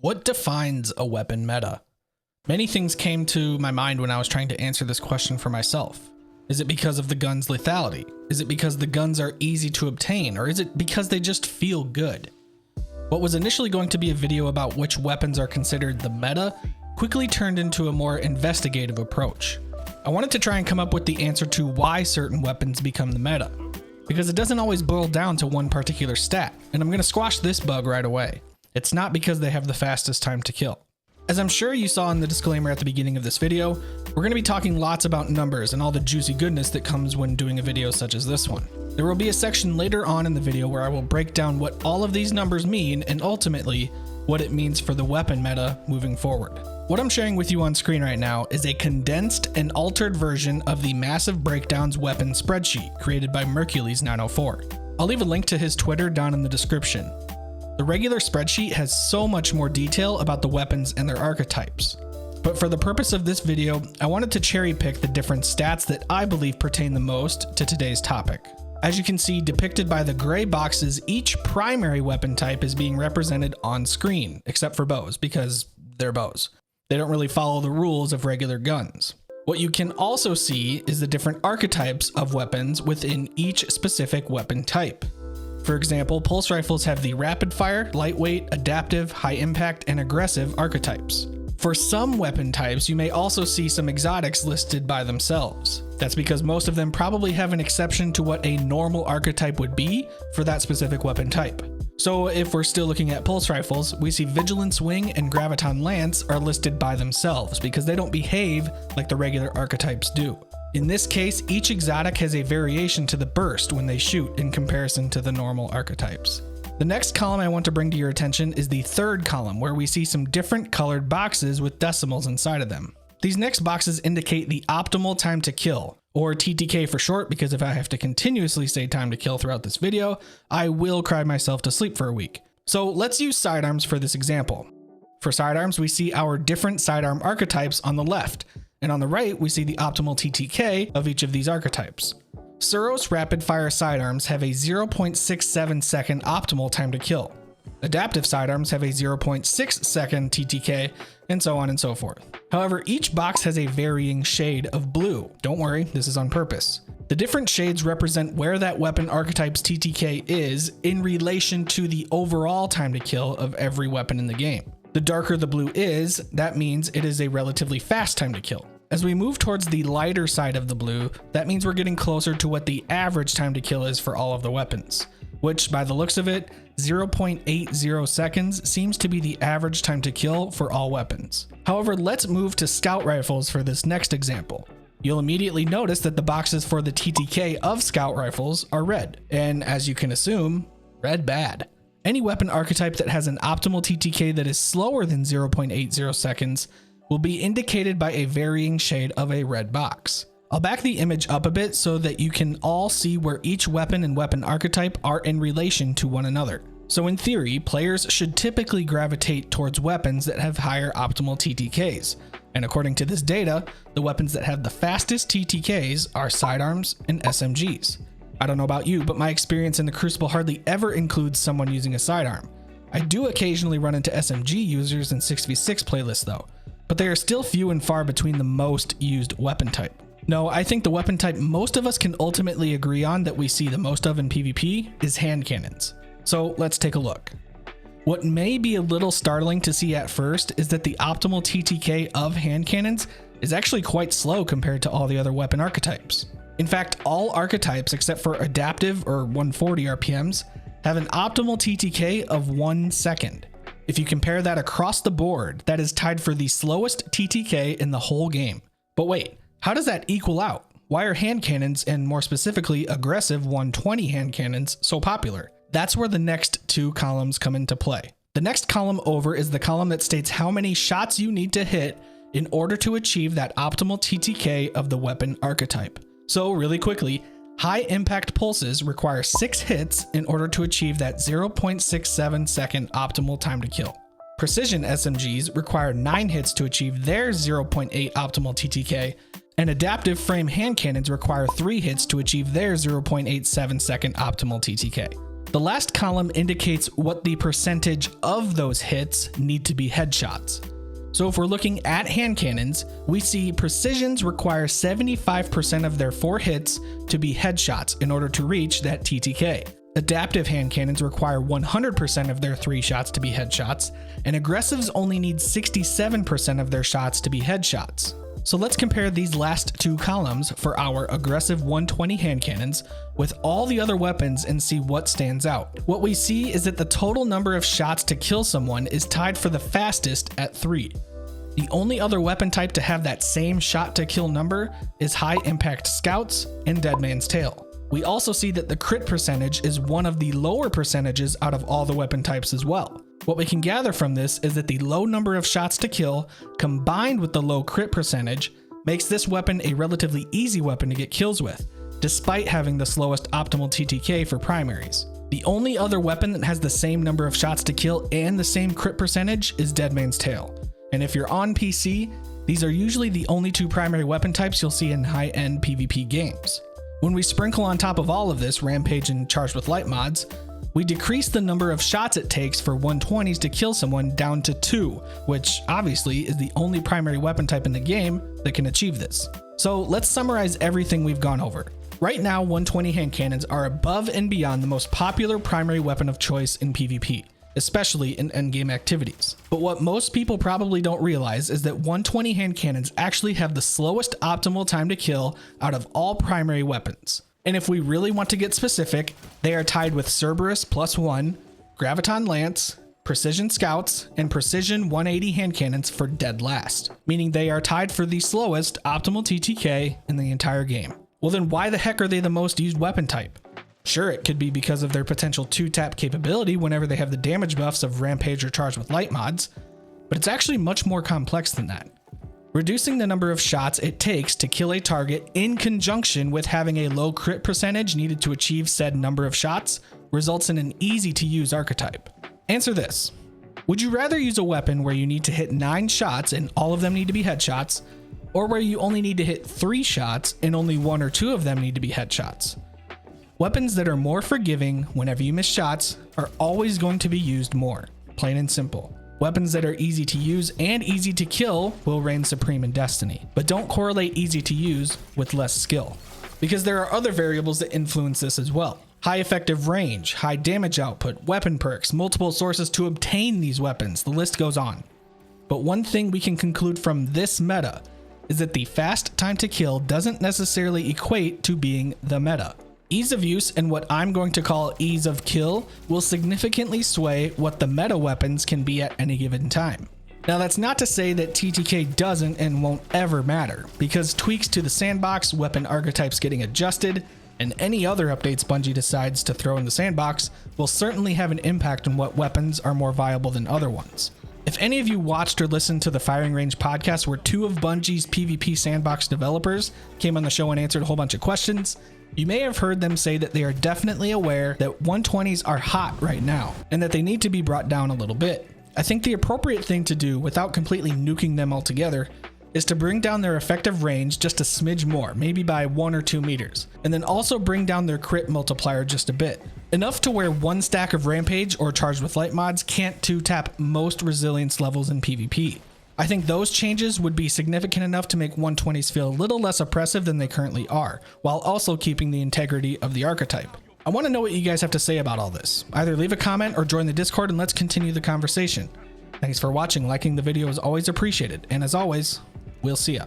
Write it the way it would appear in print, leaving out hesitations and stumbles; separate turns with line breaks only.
What defines a weapon meta? Many things came to my mind when I was trying to answer this question for myself. Is it because of the gun's lethality? Is it because the guns are easy to obtain? Or is it because they just feel good? What was initially going to be a video about which weapons are considered the meta quickly turned into a more investigative approach. I wanted to try and come up with the answer to why certain weapons become the meta, because it doesn't always boil down to one particular stat, and I'm going to squash this bug right away. It's not because they have the fastest time to kill. As I'm sure you saw in the disclaimer at the beginning of this video, we're going to be talking lots about numbers and all the juicy goodness that comes when doing a video such as this one. There will be a section later on in the video where I will break down what all of these numbers mean and ultimately what it means for the weapon meta moving forward. What I'm sharing with you on screen right now is a condensed and altered version of the Massive Breakdowns weapon spreadsheet created by Mercules904. I'll leave a link to his Twitter down in the description. The regular spreadsheet has so much more detail about the weapons and their archetypes. But for the purpose of this video, I wanted to cherry pick the different stats that I believe pertain the most to today's topic. As you can see depicted by the gray boxes, each primary weapon type is being represented on screen, except for bows, because they're bows. They don't really follow the rules of regular guns. What you can also see is the different archetypes of weapons within each specific weapon type. For example, pulse rifles have the rapid fire, lightweight, adaptive, high impact, and aggressive archetypes. For some weapon types, you may also see some exotics listed by themselves. That's because most of them probably have an exception to what a normal archetype would be for that specific weapon type. So if we're still looking at pulse rifles, we see Vigilance Wing and Graviton Lance are listed by themselves because they don't behave like the regular archetypes do. In this case, each exotic has a variation to the burst when they shoot in comparison to the normal archetypes. The next column I want to bring to your attention is the third column, where we see some different colored boxes with decimals inside of them. These next boxes indicate the optimal time to kill, or TTK for short, because if I have to continuously say time to kill throughout this video, I will cry myself to sleep for a week. So let's use sidearms for this example. For sidearms, we see our different sidearm archetypes on the left, and on the right, we see the optimal TTK of each of these archetypes. Suros rapid fire sidearms have a 0.67 second optimal time to kill. Adaptive sidearms have a 0.6 second TTK, and so on and so forth. However, each box has a varying shade of blue. Don't worry, this is on purpose. The different shades represent where that weapon archetype's TTK is in relation to the overall time to kill of every weapon in the game. The darker the blue is, that means it is a relatively fast time to kill. As we move towards the lighter side of the blue, that means we're getting closer to what the average time to kill is for all of the weapons, which by the looks of it, 0.80 seconds seems to be the average time to kill for all weapons. However, let's move to scout rifles for this next example. You'll immediately notice that the boxes for the TTK of scout rifles are red, and as you can assume, red bad. Any weapon archetype that has an optimal TTK that is slower than 0.80 seconds will be indicated by a varying shade of a red box. I'll back the image up a bit so that you can all see where each weapon and weapon archetype are in relation to one another. So in theory, players should typically gravitate towards weapons that have higher optimal TTKs. And according to this data, the weapons that have the fastest TTKs are sidearms and SMGs. I don't know about you, but my experience in the Crucible hardly ever includes someone using a sidearm. I do occasionally run into SMG users in 6v6 playlists though, but they are still few and far between the most used weapon type. No, I think the weapon type most of us can ultimately agree on that we see the most of in PvP is hand cannons. So let's take a look. What may be a little startling to see at first is that the optimal TTK of hand cannons is actually quite slow compared to all the other weapon archetypes. In fact, all archetypes except for adaptive or 140 RPMs have an optimal TTK of 1 second. If you compare that across the board, that is tied for the slowest TTK in the whole game. But wait, how does that equal out? Why are hand cannons, and more specifically aggressive 120 hand cannons, so popular? That's where the next two columns come into play. The next column over is the column that states how many shots you need to hit in order to achieve that optimal TTK of the weapon archetype. So really quickly, high impact pulses require 6 hits in order to achieve that 0.67 second optimal time to kill. Precision SMGs require 9 hits to achieve their 0.8 optimal TTK, and adaptive frame hand cannons require 3 hits to achieve their 0.87 second optimal TTK. The last column indicates what the percentage of those hits need to be headshots. So if we're looking at hand cannons, we see precisions require 75% of their 4 hits to be headshots in order to reach that TTK. Adaptive hand cannons require 100% of their 3 shots to be headshots, and aggressives only need 67% of their shots to be headshots. So let's compare these last 2 columns for our aggressive 120 hand cannons with all the other weapons and see what stands out. What we see is that the total number of shots to kill someone is tied for the fastest at 3. The only other weapon type to have that same shot to kill number is high impact scouts and Dead Man's Tale. We also see that the crit percentage is one of the lower percentages out of all the weapon types as well. What we can gather from this is that the low number of shots to kill combined with the low crit percentage makes this weapon a relatively easy weapon to get kills with, despite having the slowest optimal TTK for primaries. The only other weapon that has the same number of shots to kill and the same crit percentage is Dead Man's Tale. And if you're on PC, these are usually the only 2 primary weapon types you'll see in high-end PvP games. When we sprinkle on top of all of this Rampage and Charged with Light mods, we decrease the number of shots it takes for 120s to kill someone down to 2, which obviously is the only primary weapon type in the game that can achieve this. So let's summarize everything we've gone over. Right now, 120 hand cannons are above and beyond the most popular primary weapon of choice in PvP, especially in endgame activities. But what most people probably don't realize is that 120 hand cannons actually have the slowest optimal time to kill out of all primary weapons. And if we really want to get specific, they are tied with Cerberus +1, Graviton Lance, Precision Scouts, and Precision 180 hand cannons for dead last, meaning they are tied for the slowest optimal TTK in the entire game. Well then why the heck are they the most used weapon type? Sure, it could be because of their potential 2-tap capability whenever they have the damage buffs of Rampage or Charged with Light mods, but it's actually much more complex than that. Reducing the number of shots it takes to kill a target in conjunction with having a low crit percentage needed to achieve said number of shots results in an easy to use archetype. Answer this. Would you rather use a weapon where you need to hit 9 shots and all of them need to be headshots, or where you only need to hit 3 shots and only 1 or 2 of them need to be headshots? Weapons that are more forgiving whenever you miss shots are always going to be used more, plain and simple. Weapons that are easy to use and easy to kill will reign supreme in Destiny, but don't correlate easy to use with less skill, because there are other variables that influence this as well. High effective range, high damage output, weapon perks, multiple sources to obtain these weapons, the list goes on. But one thing we can conclude from this meta is that the fast time to kill doesn't necessarily equate to being the meta. Ease of use and what I'm going to call ease of kill will significantly sway what the meta weapons can be at any given time. Now that's not to say that TTK doesn't and won't ever matter, because tweaks to the sandbox, weapon archetypes getting adjusted, and any other updates Bungie decides to throw in the sandbox will certainly have an impact on what weapons are more viable than other ones. If any of you watched or listened to the Firing Range podcast where 2 of Bungie's PvP sandbox developers came on the show and answered a whole bunch of questions, you may have heard them say that they are definitely aware that 120s are hot right now and that they need to be brought down a little bit. I think the appropriate thing to do without completely nuking them altogether is to bring down their effective range just a smidge more, maybe by 1 or 2 meters, and then also bring down their crit multiplier just a bit. Enough to where 1 stack of Rampage or Charged with Light mods can't 2-tap most resilience levels in PvP. I think those changes would be significant enough to make 120s feel a little less oppressive than they currently are, while also keeping the integrity of the archetype. I want to know what you guys have to say about all this. Either leave a comment or join the Discord and let's continue the conversation. Thanks for watching. Liking the video is always appreciated, and as always, we'll see ya.